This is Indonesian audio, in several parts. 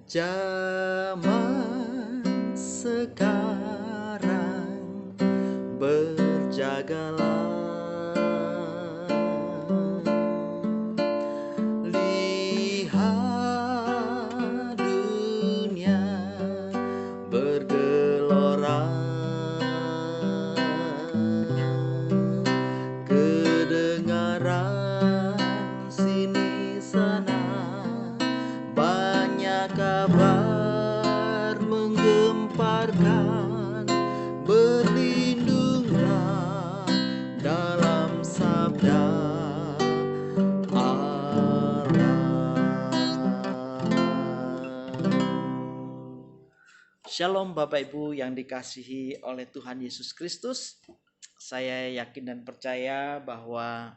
Zaman sekarang berjagalah, lihat dunia bergelora, kedengaran sini sana banyak kabar menggemparkan, berlindunglah dalam sabda Allah. Shalom Bapak Ibu yang dikasihi oleh Tuhan Yesus Kristus. Saya yakin dan percaya bahwa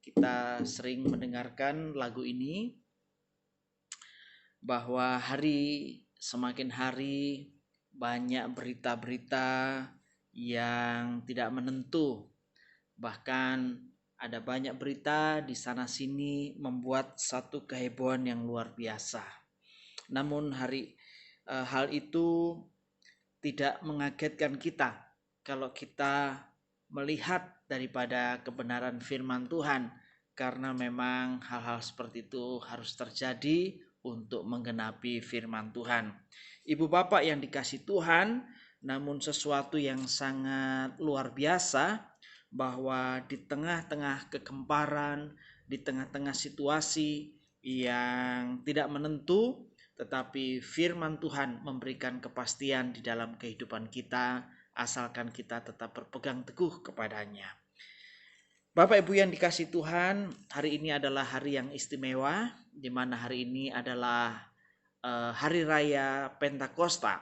kita sering mendengarkan lagu ini, bahwa semakin hari banyak berita-berita yang tidak menentu. Bahkan ada banyak berita di sana sini membuat satu kehebohan yang luar biasa. Namun hal itu tidak mengagetkan kita kalau kita melihat daripada kebenaran firman Tuhan, karena memang hal-hal seperti itu harus terjadi untuk menggenapi firman Tuhan. Ibu bapak yang dikasih Tuhan, namun sesuatu yang sangat luar biasa bahwa di tengah-tengah kegemparan, di tengah-tengah situasi yang tidak menentu, tetapi firman Tuhan memberikan kepastian di dalam kehidupan kita, asalkan kita tetap berpegang teguh kepadanya. Bapak Ibu yang dikasih Tuhan, hari ini adalah hari yang istimewa, di mana hari ini adalah hari raya Pentakosta.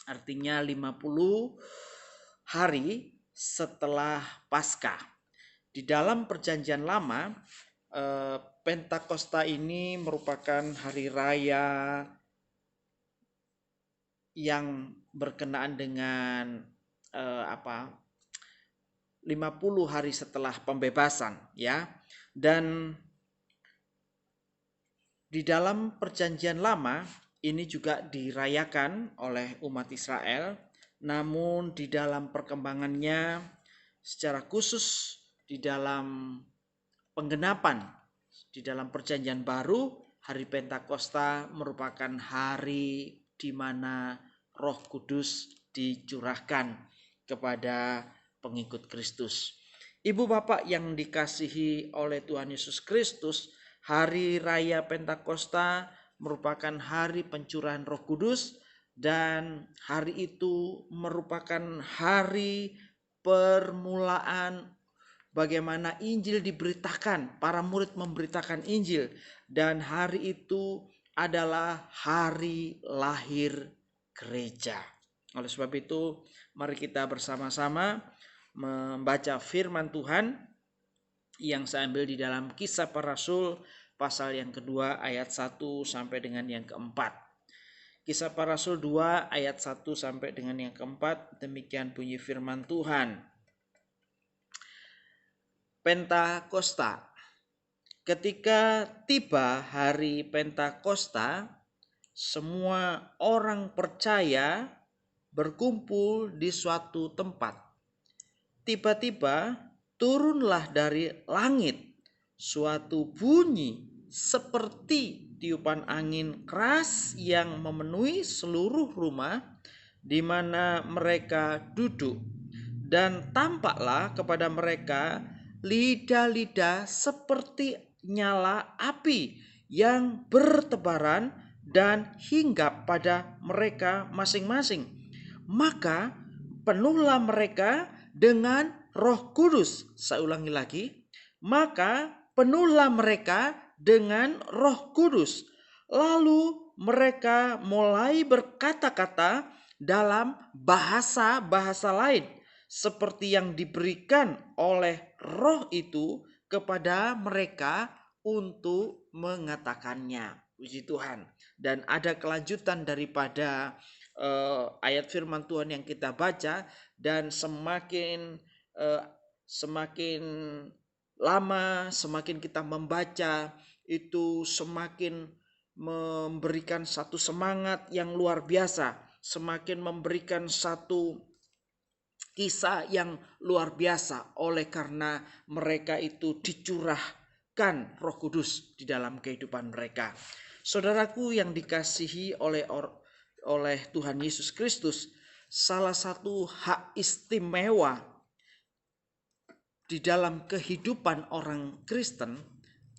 Artinya 50 hari setelah Paskah. Di dalam perjanjian lama, Pentakosta ini merupakan hari raya yang berkenaan dengan 50 hari setelah pembebasan, ya. Dan di dalam perjanjian lama ini juga dirayakan oleh umat Israel, namun di dalam perkembangannya secara khusus di dalam penggenapan di dalam perjanjian baru, hari Pentakosta merupakan hari di mana Roh Kudus dicurahkan kepada pengikut Kristus. Ibu bapak yang dikasihi oleh Tuhan Yesus Kristus, hari raya Pentakosta merupakan hari pencurahan Roh Kudus, dan hari itu merupakan hari permulaan bagaimana Injil diberitakan, para murid memberitakan Injil, dan hari itu adalah hari lahir gereja. Oleh sebab itu, mari kita bersama-sama membaca firman Tuhan yang saya ambil di dalam Kisah Para Rasul pasal yang kedua ayat 1 sampai dengan yang keempat. Kisah Para Rasul 2 ayat 1 sampai dengan yang keempat, demikian bunyi firman Tuhan. Pentakosta. Ketika tiba hari Pentakosta, semua orang percaya berkumpul di suatu tempat. Tiba-tiba turunlah dari langit suatu bunyi seperti tiupan angin keras yang memenuhi seluruh rumah di mana mereka duduk, dan tampaklah kepada mereka lidah-lidah seperti nyala api yang bertebaran dan hinggap pada mereka masing-masing. Maka penuhlah mereka dengan Roh Kudus. Saya ulangi lagi. Maka penuhlah mereka dengan Roh Kudus. Lalu mereka mulai berkata-kata dalam bahasa-bahasa lain, seperti yang diberikan oleh Roh itu kepada mereka untuk mengatakannya. Puji Tuhan. Dan ada kelanjutan daripada ayat firman Tuhan yang kita baca, dan semakin lama, semakin kita membaca, itu semakin memberikan satu semangat yang luar biasa, semakin memberikan satu kisah yang luar biasa oleh karena mereka itu dicurahkan Roh Kudus di dalam kehidupan mereka. Saudaraku yang dikasihi oleh Tuhan Yesus Kristus, salah satu hak istimewa di dalam kehidupan orang Kristen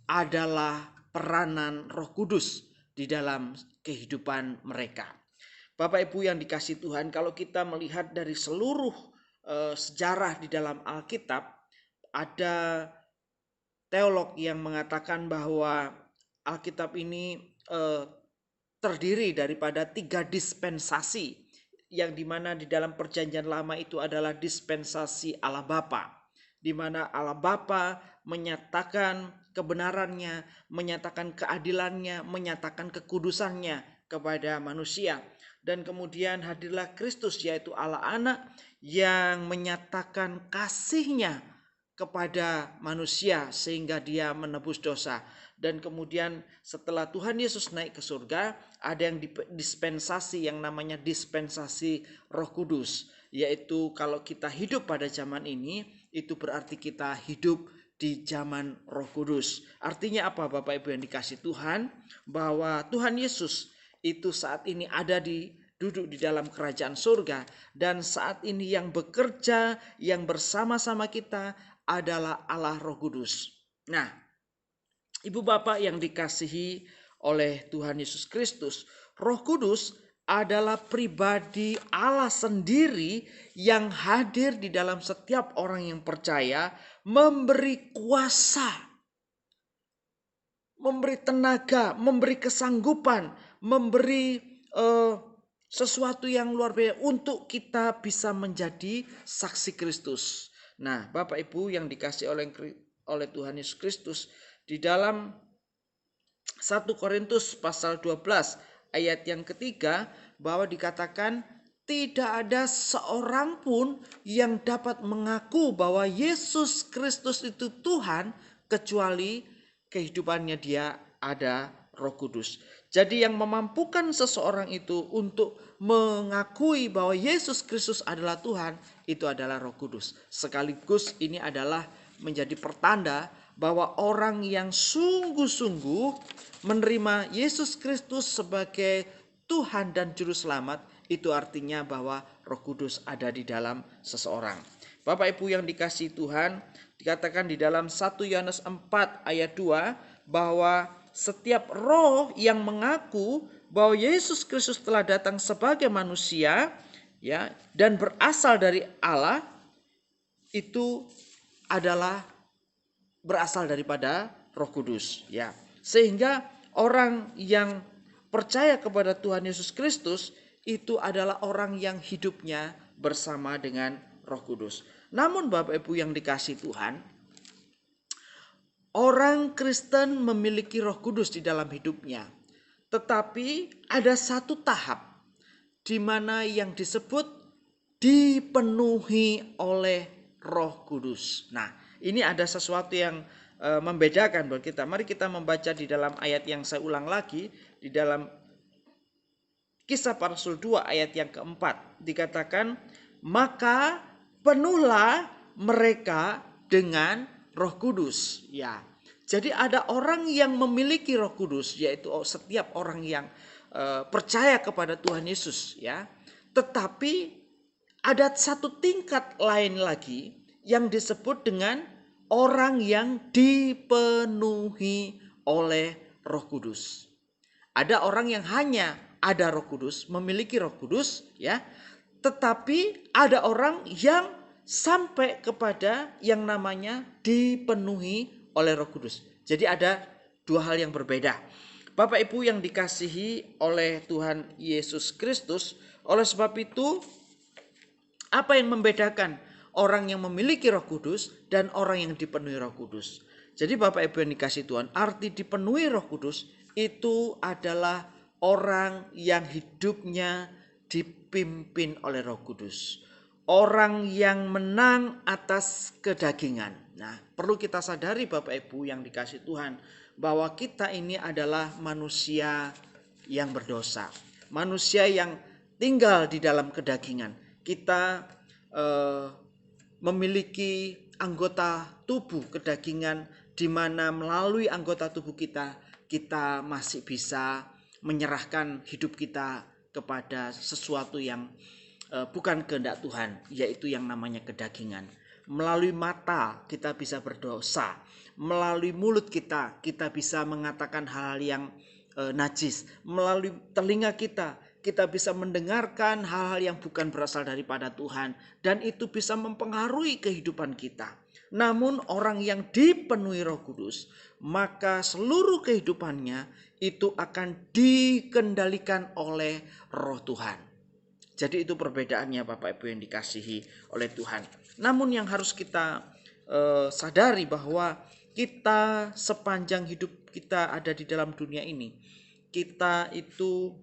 adalah peranan Roh Kudus di dalam kehidupan mereka. Bapak Ibu yang dikasihi Tuhan, kalau kita melihat dari seluruh sejarah di dalam Alkitab, ada teolog yang mengatakan bahwa Alkitab ini terdiri daripada 3 dispensasi, yang dimana di dalam perjanjian lama itu adalah dispensasi Allah Bapa, di mana Allah Bapa menyatakan kebenarannya, menyatakan keadilannya, menyatakan kekudusannya kepada manusia. Dan kemudian hadirlah Kristus, yaitu Allah Anak, yang menyatakan kasihnya kepada manusia sehingga dia menebus dosa. Dan kemudian setelah Tuhan Yesus naik ke surga, ada yang dispensasi yang namanya dispensasi Roh Kudus, yaitu kalau kita hidup pada zaman ini, itu berarti kita hidup di zaman Roh Kudus. Artinya apa Bapak Ibu yang dikasihi Tuhan? Bahwa Tuhan Yesus itu saat ini ada duduk di dalam kerajaan surga, dan saat ini yang bekerja, yang bersama-sama kita adalah Allah Roh Kudus. Nah, Ibu Bapak yang dikasihi oleh Tuhan Yesus Kristus, Roh Kudus adalah pribadi Allah sendiri yang hadir di dalam setiap orang yang percaya, memberi kuasa, memberi tenaga, memberi kesanggupan, memberi sesuatu yang luar biasa untuk kita bisa menjadi saksi Kristus. Nah, Bapak Ibu yang dikasihi oleh Tuhan Yesus Kristus, di dalam 1 Korintus pasal 12 ayat yang ketiga, bahwa dikatakan tidak ada seorang pun yang dapat mengaku bahwa Yesus Kristus itu Tuhan kecuali kehidupannya dia ada Roh Kudus. Jadi yang memampukan seseorang itu untuk mengakui bahwa Yesus Kristus adalah Tuhan, itu adalah Roh Kudus. Sekaligus ini adalah menjadi pertanda bahwa orang yang sungguh-sungguh menerima Yesus Kristus sebagai Tuhan dan Juru Selamat, itu artinya bahwa Roh Kudus ada di dalam seseorang. Bapak Ibu yang dikasihi Tuhan, dikatakan di dalam 1 Yohanes 4 ayat 2 bahwa setiap roh yang mengaku bahwa Yesus Kristus telah datang sebagai manusia, ya, dan berasal dari Allah, itu adalah berasal daripada Roh Kudus, ya. Sehingga orang yang percaya kepada Tuhan Yesus Kristus itu adalah orang yang hidupnya bersama dengan Roh Kudus. Namun Bapak Ibu yang dikasihi Tuhan, orang Kristen memiliki Roh Kudus di dalam hidupnya. Tetapi ada satu tahap di mana yang disebut dipenuhi oleh Roh Kudus. Nah, ini ada sesuatu yang membedakan buat kita. Mari kita membaca di dalam ayat yang saya ulang lagi, di dalam Kisah Para Rasul 2 ayat yang keempat. Dikatakan, maka penuhlah mereka dengan Roh Kudus. Ya, jadi ada orang yang memiliki Roh Kudus, yaitu setiap orang yang percaya kepada Tuhan Yesus, ya. Tetapi ada satu tingkat lain lagi yang disebut dengan orang yang dipenuhi oleh Roh Kudus. Ada orang yang hanya ada Roh Kudus, memiliki Roh Kudus, ya. Tetapi ada orang yang sampai kepada yang namanya dipenuhi oleh Roh Kudus. Jadi ada dua hal yang berbeda. Bapak Ibu yang dikasihi oleh Tuhan Yesus Kristus, oleh sebab itu apa yang membedakan orang yang memiliki Roh Kudus dan orang yang dipenuhi Roh Kudus? Jadi Bapak Ibu yang dikasihi Tuhan, arti dipenuhi Roh Kudus itu adalah orang yang hidupnya dipimpin oleh Roh Kudus. Orang yang menang atas kedagingan. Nah, perlu kita sadari Bapak Ibu yang dikasihi Tuhan, bahwa kita ini adalah manusia yang berdosa, manusia yang tinggal di dalam kedagingan. Kita memiliki anggota tubuh kedagingan, di mana melalui anggota tubuh kita masih bisa menyerahkan hidup kita kepada sesuatu yang bukan kehendak Tuhan, yaitu yang namanya kedagingan. Melalui mata kita bisa berdosa, melalui mulut kita bisa mengatakan hal-hal yang najis, melalui telinga kita bisa mendengarkan hal-hal yang bukan berasal daripada Tuhan, dan itu bisa mempengaruhi kehidupan kita. Namun orang yang dipenuhi Roh Kudus, maka seluruh kehidupannya itu akan dikendalikan oleh Roh Tuhan. Jadi itu perbedaannya Bapak Ibu yang dikasihi oleh Tuhan. Namun yang harus kita sadari bahwa kita sepanjang hidup kita ada di dalam dunia ini, kita itu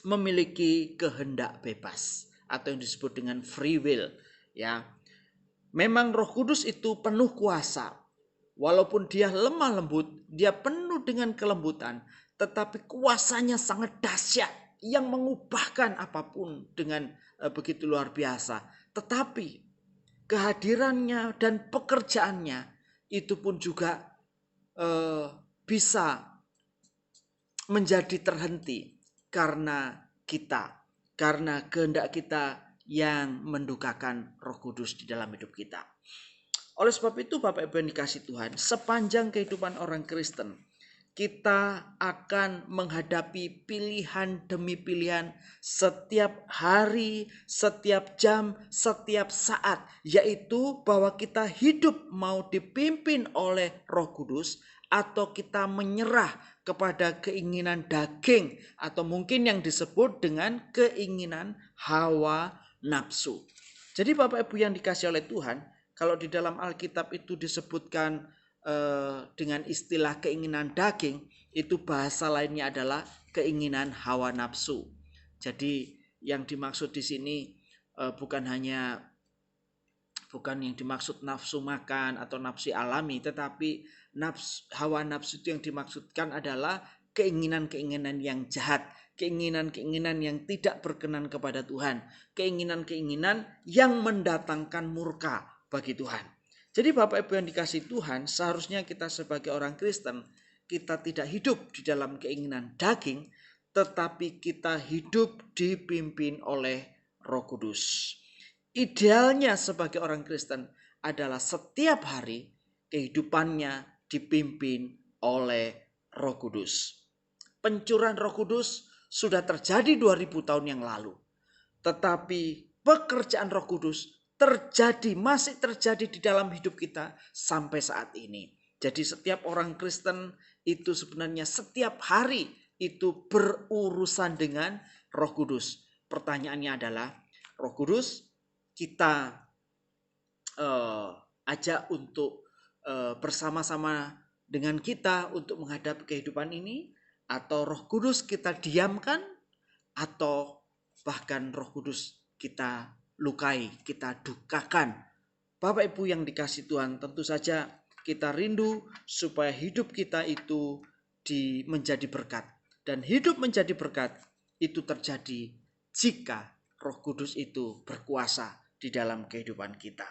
memiliki kehendak bebas atau yang disebut dengan free will, ya. Memang Roh Kudus itu penuh kuasa. Walaupun dia lemah lembut, dia penuh dengan kelembutan, tetapi kuasanya sangat dahsyat yang mengubahkan apapun dengan begitu luar biasa. Tetapi kehadirannya dan pekerjaannya itu pun juga bisa menjadi terhenti karena kehendak kita yang mendukakan Roh Kudus di dalam hidup kita. Oleh sebab itu Bapak Ibu yang dikasihi Tuhan, sepanjang kehidupan orang Kristen, kita akan menghadapi pilihan demi pilihan setiap hari, setiap jam, setiap saat, yaitu bahwa kita hidup mau dipimpin oleh Roh Kudus atau kita menyerah kepada keinginan daging atau mungkin yang disebut dengan keinginan hawa nafsu. Jadi Bapak Ibu yang dikasihi oleh Tuhan, kalau di dalam Alkitab itu disebutkan dengan istilah keinginan daging, itu bahasa lainnya adalah keinginan hawa nafsu. Jadi yang dimaksud di sini bukan yang dimaksud nafsu makan atau nafsu alami, tetapi hawa nafsu itu yang dimaksudkan adalah keinginan-keinginan yang jahat, keinginan-keinginan yang tidak berkenan kepada Tuhan, keinginan-keinginan yang mendatangkan murka bagi Tuhan. Jadi Bapak Ibu yang dikasihi Tuhan, seharusnya kita sebagai orang Kristen, kita tidak hidup di dalam keinginan daging, tetapi kita hidup dipimpin oleh Roh Kudus. Idealnya sebagai orang Kristen adalah setiap hari kehidupannya dipimpin oleh Roh Kudus. Pencurahan Roh Kudus sudah terjadi 2000 tahun yang lalu. Tetapi pekerjaan Roh Kudus masih terjadi di dalam hidup kita sampai saat ini. Jadi setiap orang Kristen itu sebenarnya setiap hari itu berurusan dengan Roh Kudus. Pertanyaannya adalah, Roh Kudus kita ajak untuk bersama-sama dengan kita untuk menghadapi kehidupan ini, atau Roh Kudus kita diamkan, atau bahkan Roh Kudus kita lukai, kita dukakan. Bapak Ibu yang dikasihi Tuhan, tentu saja kita rindu supaya hidup kita itu menjadi berkat. Dan hidup menjadi berkat itu terjadi jika Roh Kudus itu berkuasa di dalam kehidupan kita.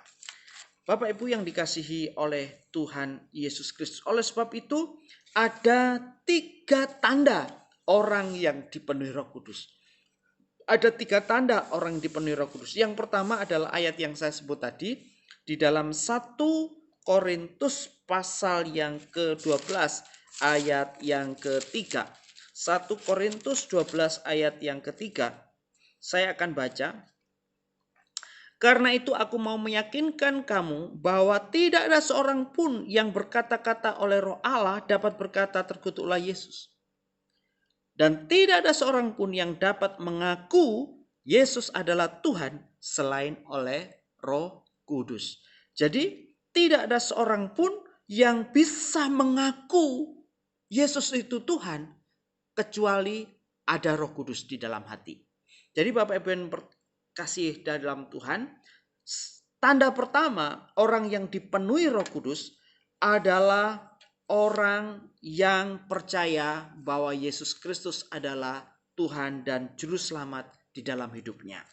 Bapak Ibu yang dikasihi oleh Tuhan Yesus Kristus. Oleh sebab itu ada 3 tanda orang yang dipenuhi Roh Kudus. Ada 3 tanda orang yang dipenuhi Roh Kudus. Yang pertama adalah ayat yang saya sebut tadi. Di dalam 1 Korintus pasal yang ke-12 ayat yang ke-3. 1 Korintus 12 ayat yang ke-3. Saya akan baca. Karena itu aku mau meyakinkan kamu bahwa tidak ada seorang pun yang berkata-kata oleh Roh Allah dapat berkata terkutuklah Yesus. Dan tidak ada seorang pun yang dapat mengaku Yesus adalah Tuhan selain oleh Roh Kudus. Jadi tidak ada seorang pun yang bisa mengaku Yesus itu Tuhan kecuali ada Roh Kudus di dalam hati. Jadi Bapak Ibu yang kasih dalam Tuhan, tanda pertama orang yang dipenuhi Roh Kudus adalah orang yang percaya bahwa Yesus Kristus adalah Tuhan dan Juru Selamat di dalam hidupnya.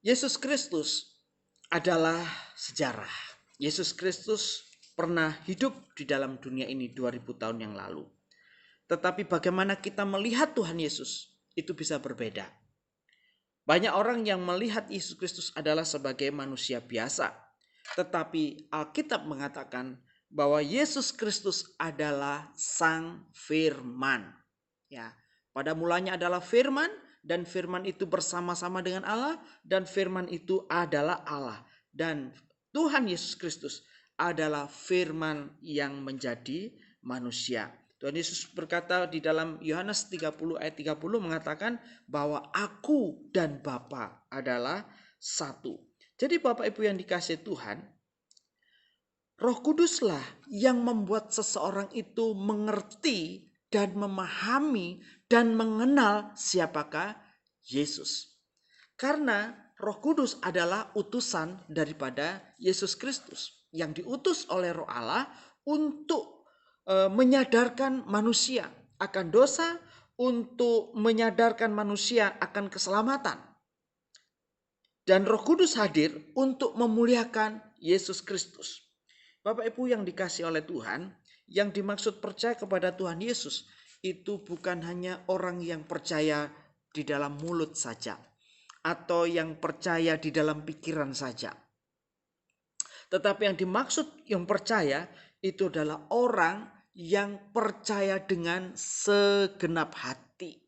Yesus Kristus adalah sejarah. Yesus Kristus pernah hidup di dalam dunia ini 2000 tahun yang lalu. Tetapi bagaimana kita melihat Tuhan Yesus itu bisa berbeda. Banyak orang yang melihat Yesus Kristus adalah sebagai manusia biasa. Tetapi Alkitab mengatakan bahwa Yesus Kristus adalah Sang Firman. Ya, pada mulanya adalah Firman, dan Firman itu bersama-sama dengan Allah, dan Firman itu adalah Allah. Dan Tuhan Yesus Kristus adalah Firman yang menjadi manusia. Tuhan Yesus berkata di dalam Yohanes 30 ayat 30 mengatakan bahwa aku dan Bapa adalah satu. Jadi Bapak Ibu yang dikasihi Tuhan, Roh Kuduslah yang membuat seseorang itu mengerti dan memahami dan mengenal siapakah Yesus. Karena Roh Kudus adalah utusan daripada Yesus Kristus yang diutus oleh Roh Allah untuk menyadarkan manusia akan dosa, untuk menyadarkan manusia akan keselamatan. Dan Roh Kudus hadir untuk memuliakan Yesus Kristus. Bapak Ibu yang dikasihi oleh Tuhan, yang dimaksud percaya kepada Tuhan Yesus itu bukan hanya orang yang percaya di dalam mulut saja atau yang percaya di dalam pikiran saja. Tetapi yang dimaksud yang percaya itu adalah orang yang percaya dengan segenap hati.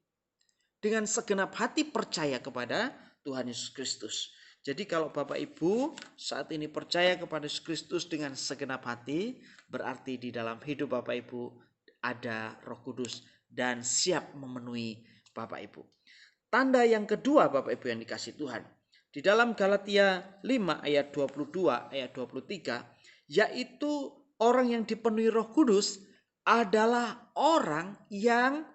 Dengan segenap hati percaya kepada Tuhan Yesus Kristus. Jadi kalau Bapak Ibu saat ini percaya kepada Yesus Kristus dengan segenap hati, berarti di dalam hidup Bapak Ibu ada Roh Kudus dan siap memenuhi Bapak Ibu. Tanda yang kedua Bapak Ibu yang dikasihi Tuhan. Di dalam Galatia 5 ayat 22 ayat 23, yaitu orang yang dipenuhi Roh Kudus adalah orang yang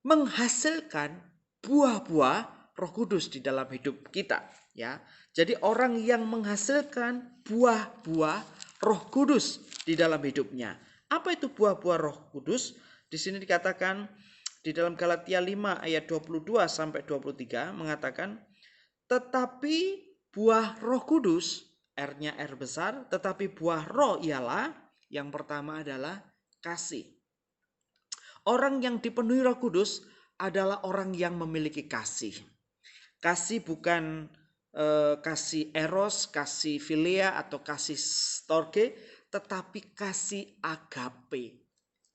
menghasilkan buah-buah Roh Kudus di dalam hidup kita, ya. Jadi orang yang menghasilkan buah-buah Roh Kudus di dalam hidupnya. Apa itu buah-buah Roh Kudus? Di sini dikatakan di dalam Galatia 5 ayat 22 sampai 23 mengatakan, tetapi buah Roh Kudus, R-nya R besar, tetapi buah Roh ialah yang pertama adalah kasih. Orang yang dipenuhi Roh Kudus adalah orang yang memiliki kasih. Kasih bukan kasih eros, kasih philia atau kasih storge, tetapi kasih agape.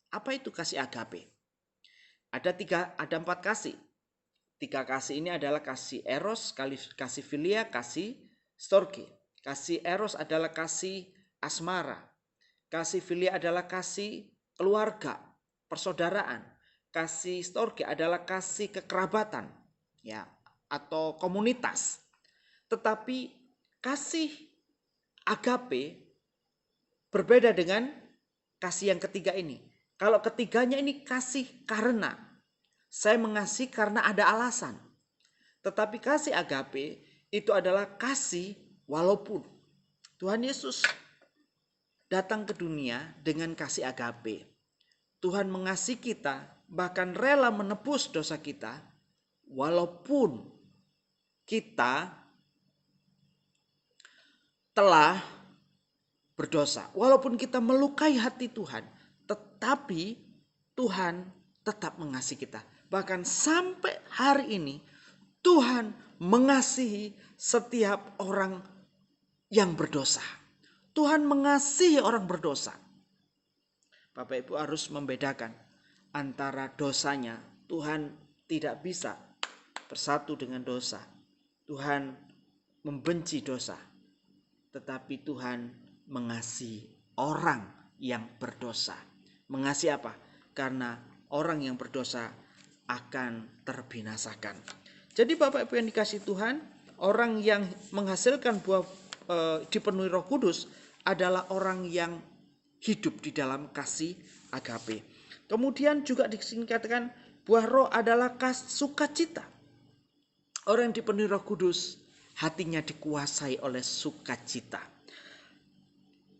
Apa itu kasih agape? Ada 4 kasih. 3 kasih ini adalah kasih eros, kasih philia, kasih storge. Kasih eros adalah kasih asmara. Kasih philia adalah kasih keluarga, persaudaraan. Kasih storge adalah kasih kekerabatan, ya, atau komunitas. Tetapi kasih agape berbeda dengan kasih yang ketiga ini. Kalau ketiganya ini kasih karena. Saya mengasihi karena ada alasan. Tetapi kasih agape itu adalah kasih walaupun. Tuhan Yesus datang ke dunia dengan kasih agape. Tuhan mengasihi kita, bahkan rela menebus dosa kita, walaupun kita telah berdosa. Walaupun kita melukai hati Tuhan, tetapi Tuhan tetap mengasihi kita. Bahkan sampai hari ini, Tuhan mengasihi setiap orang yang berdosa. Tuhan mengasihi orang berdosa. Bapak Ibu harus membedakan antara dosanya. Tuhan tidak bisa bersatu dengan dosa. Tuhan membenci dosa. Tetapi Tuhan mengasihi orang yang berdosa. Mengasihi apa? Karena orang yang berdosa akan terbinasakan. Jadi Bapak Ibu yang dikasihi Tuhan, orang yang menghasilkan buah dipenuhi Roh Kudus adalah orang yang hidup di dalam kasih agape. Kemudian juga dikatakan buah roh adalah sukacita. Orang yang dipenuhi Roh Kudus hatinya dikuasai oleh sukacita.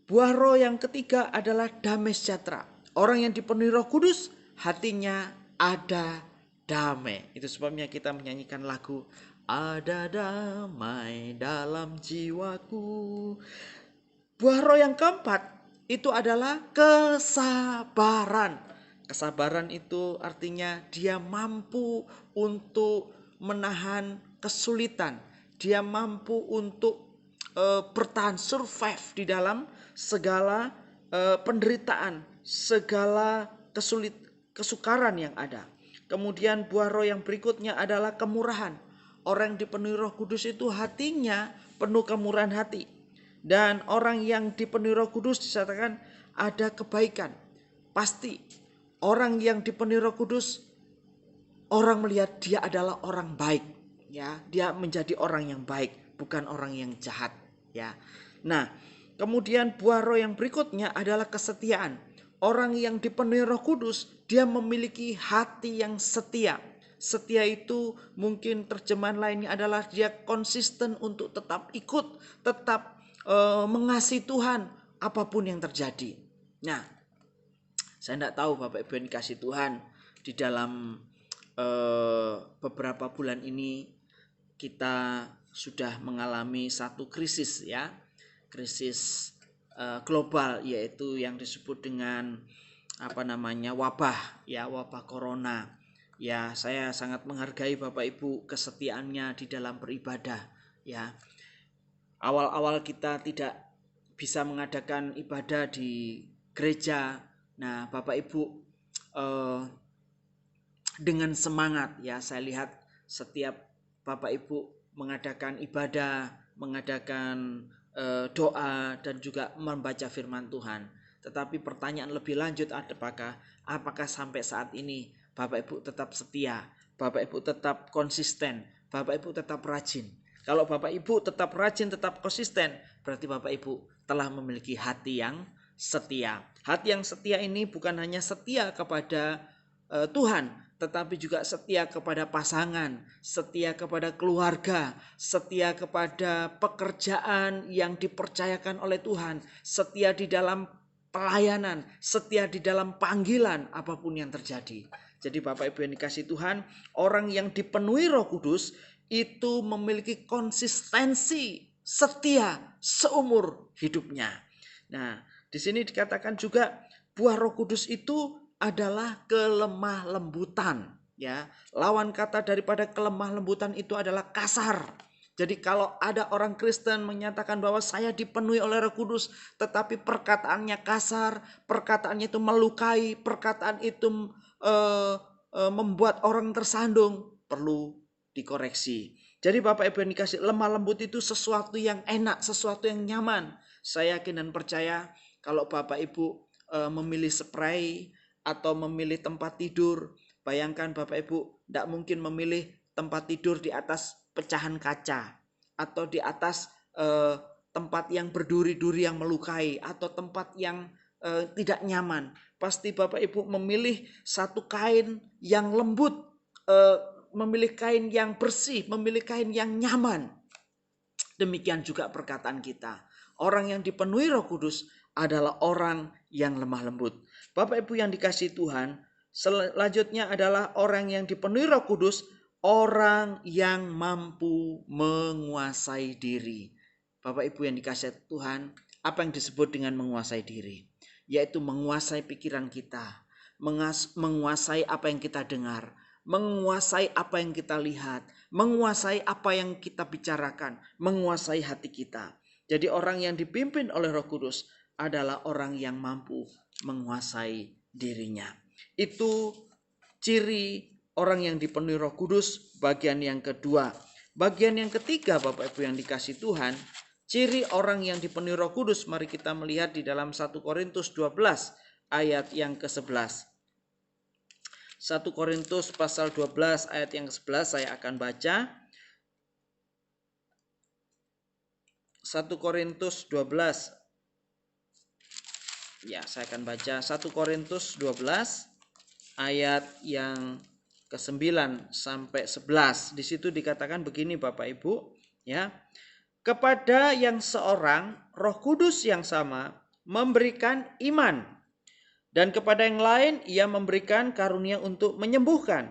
Buah roh yang ketiga adalah damai sejahtera. Orang yang dipenuhi Roh Kudus, hatinya ada damai. Itu sebabnya kita menyanyikan lagu Ada damai dalam jiwaku. Buah roh yang keempat itu adalah kesabaran. Kesabaran itu artinya dia mampu untuk menahan kesulitan. Dia mampu untuk bertahan, survive di dalam segala penderitaan, segala kesukaran yang ada. Kemudian buah roh yang berikutnya adalah kemurahan. Orang yang dipenuhi Roh Kudus itu hatinya penuh kemurahan hati. Dan orang yang dipenuhi Roh Kudus disatakan ada kebaikan. Pasti orang yang dipenuhi Roh Kudus, orang melihat dia adalah orang baik, ya. Dia menjadi orang yang baik, bukan orang yang jahat, ya. Nah, kemudian buah roh yang berikutnya adalah kesetiaan. Orang yang dipenuhi Roh Kudus, dia memiliki hati yang setia. Setia itu mungkin terjemahan lainnya adalah dia konsisten untuk tetap ikut, tetap mengasihi Tuhan apapun yang terjadi. Nah, saya tidak tahu Bapak Ibu yang dikasih Tuhan, di dalam beberapa bulan ini kita sudah mengalami satu krisis, ya, krisis global, yaitu yang disebut dengan wabah, ya, wabah corona. Ya, saya sangat menghargai Bapak Ibu kesetiaannya di dalam beribadah, ya. Awal-awal kita tidak bisa mengadakan ibadah di gereja. Nah, Bapak Ibu dengan semangat, ya, saya lihat setiap Bapak Ibu mengadakan ibadah, mengadakan doa dan juga membaca firman Tuhan. Tetapi pertanyaan lebih lanjut, apakah sampai saat ini Bapak Ibu tetap setia, Bapak Ibu tetap konsisten, Bapak Ibu tetap rajin? Kalau Bapak Ibu tetap rajin, tetap konsisten, berarti Bapak Ibu telah memiliki hati yang setia. Hati yang setia ini bukan hanya setia kepada Tuhan, tetapi juga setia kepada pasangan, setia kepada keluarga, setia kepada pekerjaan yang dipercayakan oleh Tuhan, setia di dalam pelayanan, setia di dalam panggilan apapun yang terjadi. Jadi Bapak Ibu yang dikasih Tuhan, orang yang dipenuhi Roh Kudus itu memiliki konsistensi setia seumur hidupnya. Nah, di sini dikatakan juga buah Roh Kudus itu adalah kelemah lembutan, ya. Lawan kata daripada kelemah lembutan itu adalah kasar. Jadi kalau ada orang Kristen menyatakan bahwa saya dipenuhi oleh Roh Kudus, tetapi perkataannya kasar, perkataannya itu melukai, perkataan itu membuat orang tersandung, perlu dikoreksi. Jadi Bapak Ibu yang dikasih, lemah lembut itu sesuatu yang enak, sesuatu yang nyaman. Saya yakin dan percaya kalau Bapak Ibu memilih spray atau memilih tempat tidur, bayangkan Bapak Ibu tidak mungkin memilih tempat tidur di atas pecahan kaca atau di atas tempat yang berduri-duri yang melukai atau tempat yang tidak nyaman. Pasti Bapak Ibu memilih satu kain yang lembut, memilih kain yang bersih, memilih kain yang nyaman. Demikian juga perkataan kita. Orang yang dipenuhi Roh Kudus adalah orang yang lemah lembut. Bapak Ibu yang dikasihi Tuhan, selanjutnya adalah orang yang dipenuhi Roh Kudus, orang yang mampu menguasai diri. Bapak Ibu yang dikasihi Tuhan, apa yang disebut dengan menguasai diri? Yaitu menguasai pikiran kita, menguasai apa yang kita dengar, menguasai apa yang kita lihat, menguasai apa yang kita bicarakan, menguasai hati kita. Jadi orang yang dipimpin oleh Roh Kudus adalah orang yang mampu menguasai dirinya. Itu ciri orang yang dipenuhi Roh Kudus, bagian yang kedua. Bagian yang ketiga, Bapak Ibu yang dikasih Tuhan, ciri orang yang dipenuhi Roh Kudus, mari kita melihat di dalam 1 Korintus 12 ayat yang ke-11. 1 Korintus pasal 12 ayat yang ke-11 saya akan baca. 1 Korintus 12. Ya, saya akan baca 1 Korintus 12 ayat yang ke-9 sampai 11. Di situ dikatakan begini Bapak Ibu, ya. Kepada yang seorang Roh Kudus yang sama memberikan iman. Dan kepada yang lain ia memberikan karunia untuk menyembuhkan.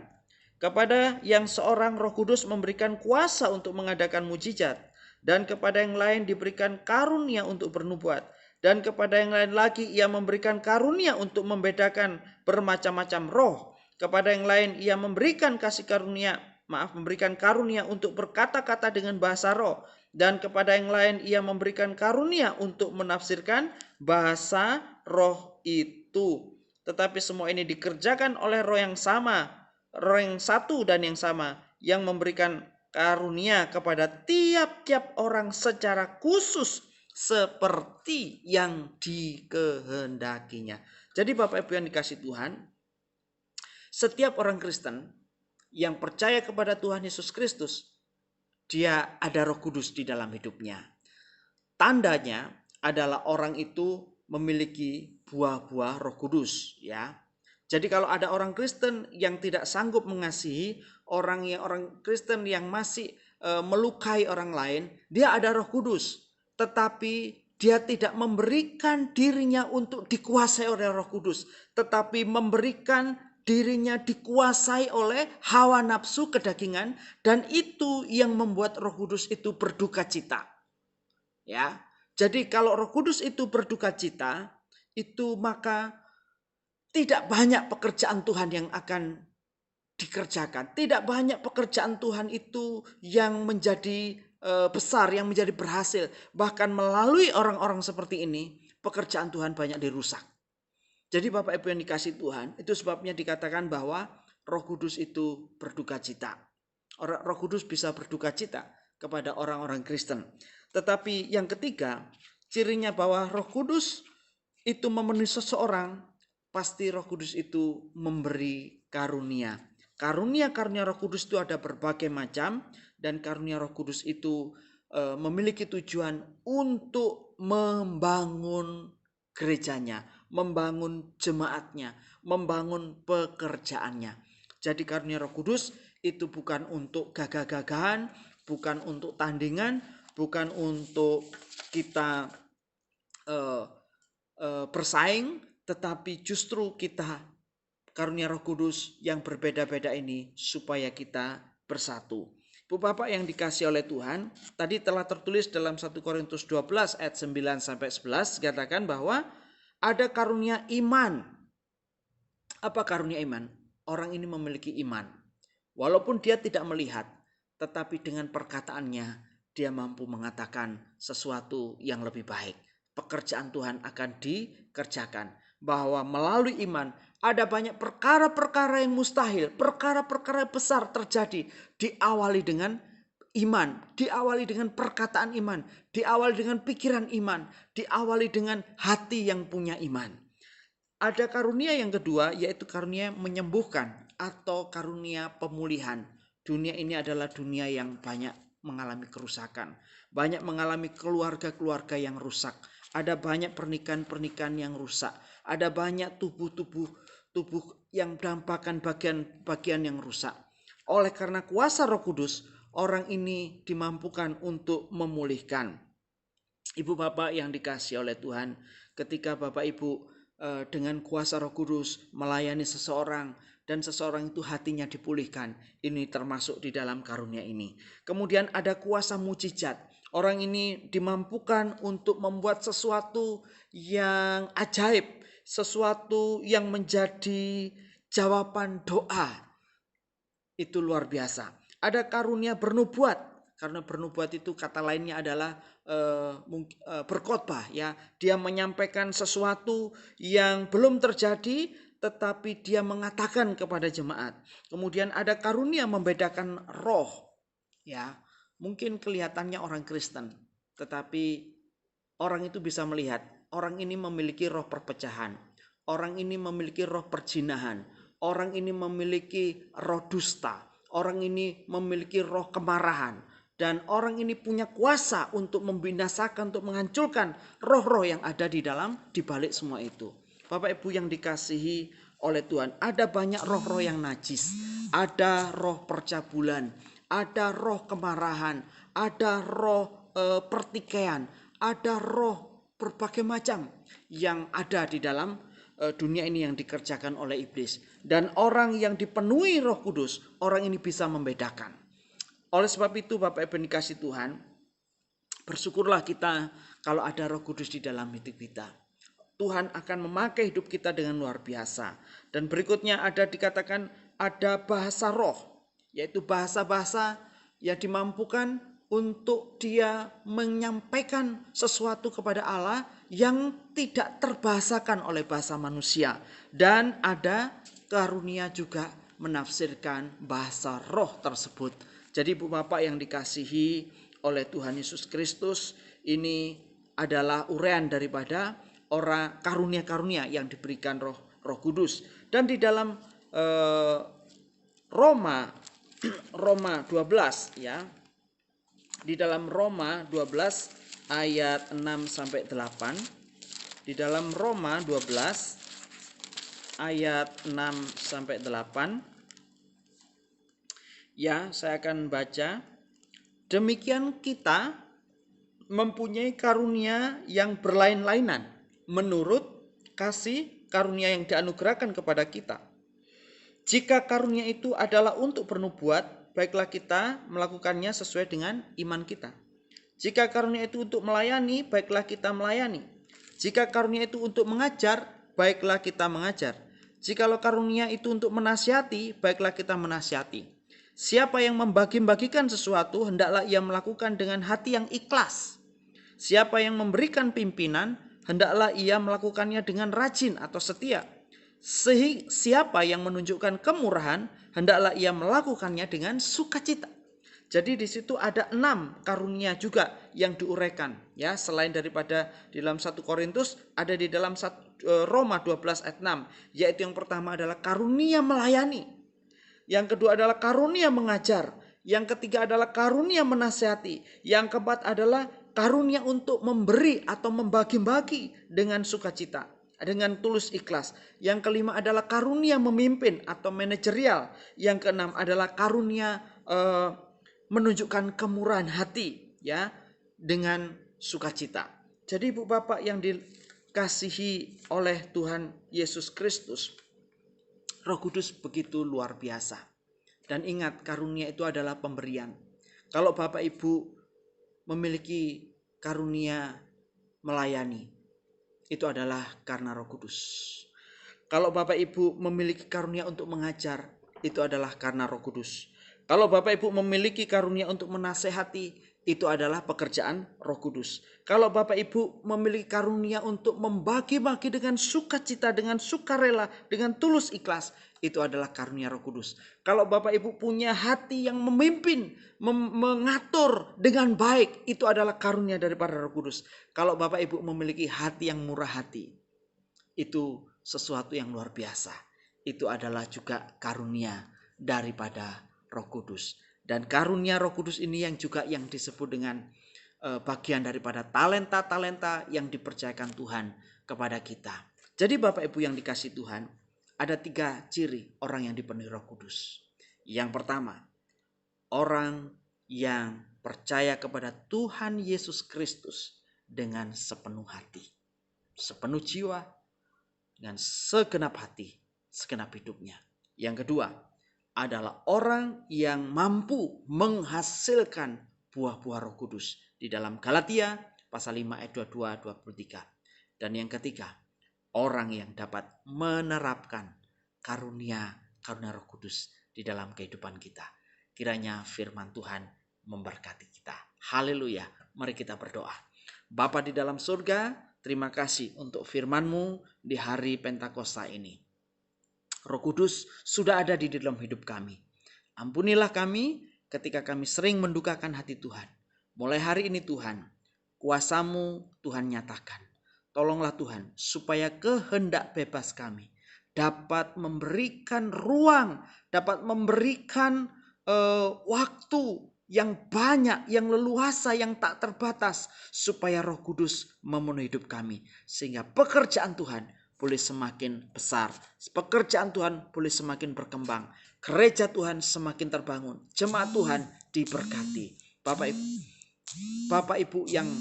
Kepada yang seorang Roh Kudus memberikan kuasa untuk mengadakan mujizat. Dan kepada yang lain diberikan karunia untuk bernubuat. Dan kepada yang lain lagi ia memberikan karunia untuk membedakan bermacam-macam roh. Kepada yang lain ia memberikan memberikan karunia untuk berkata-kata dengan bahasa roh. Dan kepada yang lain ia memberikan karunia untuk menafsirkan bahasa roh itu. Tetapi semua ini dikerjakan oleh roh yang sama, roh yang satu dan yang sama, yang memberikan karunia kepada tiap-tiap orang secara khusus seperti yang dikehendakinya. Jadi Bapak Ibu yang dikasih Tuhan, setiap orang Kristen yang percaya kepada Tuhan Yesus Kristus, dia ada Roh Kudus di dalam hidupnya. Tandanya adalah orang itu memiliki buah-buah Roh Kudus, ya. Jadi kalau ada orang Kristen yang tidak sanggup mengasihi, orang Kristen yang masih melukai orang lain, dia ada Roh Kudus, tetapi dia tidak memberikan dirinya untuk dikuasai oleh Roh Kudus, tetapi memberikan dirinya dikuasai oleh hawa nafsu kedagingan, dan itu yang membuat Roh Kudus itu berduka cita. Ya. Jadi kalau Roh Kudus itu berduka cita, itu maka tidak banyak pekerjaan Tuhan yang akan dikerjakan. Tidak banyak pekerjaan Tuhan itu yang menjadi besar, yang menjadi berhasil. Bahkan melalui orang-orang seperti ini, pekerjaan Tuhan banyak dirusak. Jadi Bapak Ibu yang dikasih Tuhan, itu sebabnya dikatakan bahwa Roh Kudus itu berduka cita. Roh Kudus bisa berduka cita kepada orang-orang Kristen. Tetapi yang ketiga, cirinya bahwa Roh Kudus itu memenuhi seseorang, pasti Roh Kudus itu memberi karunia. Karunia-karunia Roh Kudus itu ada berbagai macam, dan karunia Roh Kudus itu memiliki tujuan untuk membangun gerejanya, membangun jemaatnya, membangun pekerjaannya. Jadi karunia Roh Kudus itu bukan untuk gagah-gagahan, bukan untuk tandingan, bukan untuk kita bersaing, tetapi justru kita karunia Roh Kudus yang berbeda-beda ini supaya kita bersatu. Ibu Bapak yang dikasih oleh Tuhan, tadi telah tertulis dalam 1 Korintus 12 ayat 9 sampai 11 dikatakan bahwa ada karunia iman. Apa karunia iman? Orang ini memiliki iman. Walaupun dia tidak melihat, tetapi dengan perkataannya dia mampu mengatakan sesuatu yang lebih baik. Pekerjaan Tuhan akan dikerjakan. Bahwa melalui iman ada banyak perkara-perkara yang mustahil, perkara-perkara besar terjadi, diawali dengan iman, diawali dengan perkataan iman, diawali dengan pikiran iman, diawali dengan hati yang punya iman. Ada karunia yang kedua, yaitu karunia menyembuhkan atau karunia pemulihan. Dunia ini adalah dunia yang banyak mengalami kerusakan, banyak mengalami keluarga-keluarga yang rusak, ada banyak pernikahan-pernikahan yang rusak, ada banyak tubuh yang dampakkan bagian yang rusak. Oleh karena kuasa Roh Kudus, orang ini dimampukan untuk memulihkan. Ibu Bapak yang dikasihi oleh Tuhan, ketika Bapak Ibu dengan kuasa Roh Kudus melayani seseorang dan seseorang itu hatinya dipulihkan, ini termasuk di dalam karunia ini. Kemudian ada kuasa mujizat. Orang ini dimampukan untuk membuat sesuatu yang ajaib, sesuatu yang menjadi jawaban doa. Itu luar biasa. Ada karunia bernubuat. Karena bernubuat itu kata lainnya adalah berkhotbah, ya. Dia menyampaikan sesuatu yang belum terjadi, tetapi dia mengatakan kepada jemaat. Kemudian ada karunia membedakan roh, ya. Mungkin kelihatannya orang Kristen, tetapi orang itu bisa melihat orang ini memiliki roh perpecahan, orang ini memiliki roh perzinahan, orang ini memiliki roh dusta, orang ini memiliki roh kemarahan, dan orang ini punya kuasa untuk membinasakan, untuk menghancurkan roh-roh yang ada di balik semua itu. Bapak Ibu yang dikasihi oleh Tuhan, ada banyak roh-roh yang najis, ada roh percabulan, ada roh kemarahan, ada roh pertikaian, ada roh berbagai macam yang ada di dalam dunia ini yang dikerjakan oleh iblis. Dan orang yang dipenuhi Roh Kudus, orang ini bisa membedakan. Oleh sebab itu Bapak Ibu yang dikasihi Tuhan, bersyukurlah kita kalau ada Roh Kudus di dalam hidup kita. Tuhan akan memakai hidup kita dengan luar biasa. Dan berikutnya ada dikatakan ada bahasa roh, yaitu bahasa-bahasa yang dimampukan untuk dia menyampaikan sesuatu kepada Allah yang tidak terbahasakan oleh bahasa manusia. Dan ada karunia juga menafsirkan bahasa roh tersebut. Jadi Ibu Bapak yang dikasihi oleh Tuhan Yesus Kristus, ini adalah uraian daripada orang karunia-karunia yang diberikan Roh Kudus. Dan di dalam Roma 12 ya. Di dalam Roma 12 ayat 6 sampai 8. Di dalam Roma 12 ayat 6 sampai 8. Ya, saya akan baca. Demikian kita mempunyai karunia yang berlain-lainan menurut kasih karunia yang dianugerahkan kepada kita. Jika karunia itu adalah untuk bernubuat, baiklah kita melakukannya sesuai dengan iman kita. Jika karunia itu untuk melayani, baiklah kita melayani. Jika karunia itu untuk mengajar, baiklah kita mengajar. Jikalau karunia itu untuk menasihati, baiklah kita menasihati. Siapa yang membagi-bagikan sesuatu, hendaklah ia melakukan dengan hati yang ikhlas. Siapa yang memberikan pimpinan, hendaklah ia melakukannya dengan rajin atau setia. Siapa yang menunjukkan kemurahan, hendaklah ia melakukannya dengan sukacita. Jadi di situ ada 6 karunia juga yang diuraikan. Ya, selain daripada di dalam 1 Korintus, ada di dalam Roma 12 ayat 6. Yaitu yang pertama adalah karunia melayani. Yang kedua adalah karunia mengajar. Yang ketiga adalah karunia menasihati. Yang keempat adalah karunia untuk memberi atau membagi-bagi dengan sukacita, dengan tulus ikhlas. Yang kelima adalah karunia memimpin atau manajerial. Yang keenam adalah karunia menunjukkan kemurahan hati, ya, dengan sukacita. Jadi Ibu Bapak yang dikasihi oleh Tuhan Yesus Kristus, Roh Kudus begitu luar biasa. Dan ingat, karunia itu adalah pemberian. Kalau Bapak Ibu memiliki karunia melayani, itu adalah karena Roh Kudus. Kalau Bapak Ibu memiliki karunia untuk mengajar, itu adalah karena Roh Kudus. Kalau Bapak Ibu memiliki karunia untuk menasehati, itu adalah pekerjaan Roh Kudus. Kalau Bapak Ibu memiliki karunia untuk membagi-bagi dengan sukacita, dengan sukarela, dengan tulus ikhlas, itu adalah karunia Roh Kudus. Kalau Bapak Ibu punya hati yang memimpin, mengatur dengan baik, itu adalah karunia daripada Roh Kudus. Kalau Bapak Ibu memiliki hati yang murah hati, itu sesuatu yang luar biasa. Itu adalah juga karunia daripada Roh Kudus. Dan karunia Roh Kudus ini yang juga yang disebut dengan bagian daripada talenta-talenta yang dipercayakan Tuhan kepada kita. Jadi Bapak Ibu yang dikasihi Tuhan, ada 3 ciri orang yang dipenuhi Roh Kudus. Yang pertama, orang yang percaya kepada Tuhan Yesus Kristus dengan sepenuh hati, sepenuh jiwa, dengan segenap hati, segenap hidupnya. Yang kedua, adalah orang yang mampu menghasilkan buah-buah Roh Kudus di dalam Galatia pasal 5 ayat 22-23. Dan yang ketiga, orang yang dapat menerapkan karunia Roh Kudus di dalam kehidupan kita. Kiranya firman Tuhan memberkati kita. Haleluya. Mari kita berdoa. Bapa di dalam surga, terima kasih untuk firman-Mu di hari Pentakosta ini. Roh Kudus sudah ada di dalam hidup kami. Ampunilah kami ketika kami sering mendukakan hati Tuhan. Mulai hari ini Tuhan, kuasa-Mu Tuhan nyatakan. Tolonglah Tuhan supaya kehendak bebas kami dapat memberikan ruang, dapat memberikan waktu yang banyak, yang leluasa, yang tak terbatas. Supaya Roh Kudus memenuhi hidup kami. Sehingga pekerjaan Tuhan boleh semakin besar. Pekerjaan Tuhan boleh semakin berkembang. Gereja Tuhan semakin terbangun. Jemaat Tuhan diberkati. Bapak Ibu yang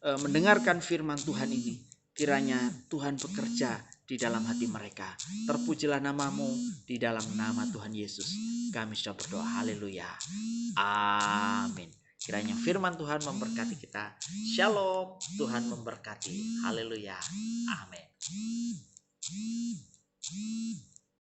mendengarkan firman Tuhan ini, kiranya Tuhan bekerja di dalam hati mereka. Terpujilah namamu di dalam nama Tuhan Yesus. Kami sudah berdoa. Haleluya. Amin. Kiranya firman Tuhan memberkati kita. Shalom. Tuhan memberkati. Haleluya. Amin.